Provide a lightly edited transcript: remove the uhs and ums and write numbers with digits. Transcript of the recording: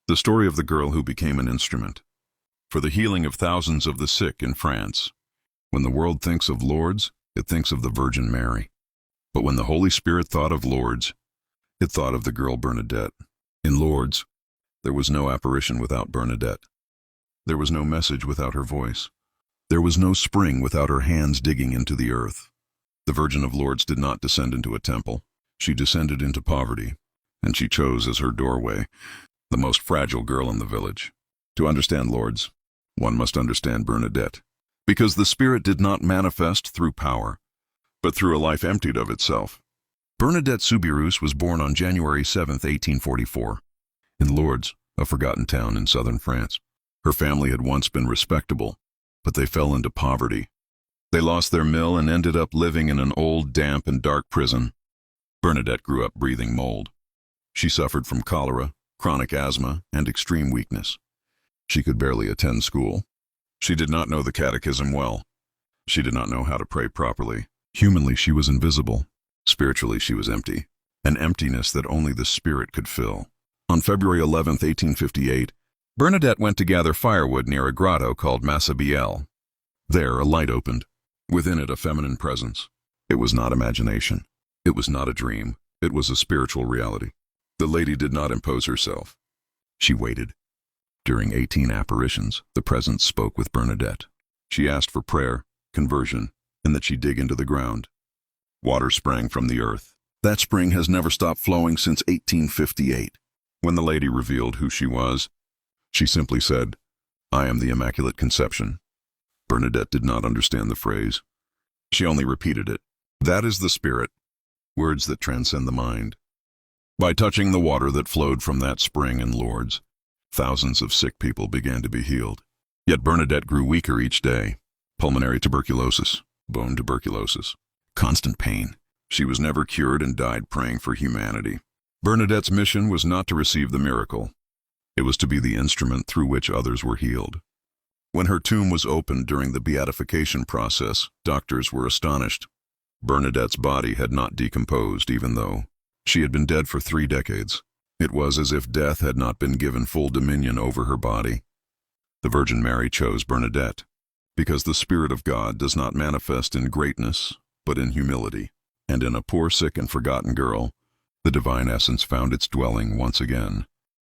The story of the girl who became an instrument for the healing of thousands of the sick in France. When the world thinks of Lourdes, it thinks of the Virgin Mary. But when the Holy Spirit thought of Lourdes, it thought of the girl Bernadette. In Lourdes, there was no apparition without Bernadette. There was no message without her voice. There was no spring without her hands digging into the earth. The Virgin of Lourdes did not descend into a temple. She descended into poverty, and she chose as her doorway the most fragile girl in the village. To understand Lourdes, one must understand Bernadette, because the Spirit did not manifest through power, but through a life emptied of itself. Bernadette Soubirous was born on January 7, 1844, in Lourdes, a forgotten town in southern France. Her family had once been respectable, but they fell into poverty. They lost their mill and ended up living in an old, damp, and dark prison. Bernadette grew up breathing mold. She suffered from cholera, chronic asthma, and extreme weakness. She could barely attend school. She did not know the catechism well. She did not know how to pray properly. Humanly, she was invisible. Spiritually, she was empty, an emptiness that only the Spirit could fill. On February 11, 1858, Bernadette went to gather firewood near a grotto called Massabielle. There, a light opened. Within it, a feminine presence. It was not imagination. It was not a dream. It was a spiritual reality. The lady did not impose herself. She waited. During 18 apparitions, the presence spoke with Bernadette. She asked for prayer, conversion, and that she dig into the ground. Water sprang from the earth. That spring has never stopped flowing since 1858. When the lady revealed who she was, she simply said, "I am the Immaculate Conception." Bernadette did not understand the phrase. She only repeated it. That is the Spirit, words that transcend the mind. By touching the water that flowed from that spring in Lourdes, thousands of sick people began to be healed. Yet Bernadette grew weaker each day. Pulmonary tuberculosis, bone tuberculosis, constant pain. She was never cured and died praying for humanity. Bernadette's mission was not to receive the miracle. It was to be the instrument through which others were healed. When her tomb was opened during the beatification process, doctors were astonished. Bernadette's body had not decomposed, even though she had been dead for 3 decades. It was as if death had not been given full dominion over her body. The Virgin Mary chose Bernadette, because the Spirit of God does not manifest in greatness, but in humility. And in a poor, sick, and forgotten girl, the divine essence found its dwelling once again.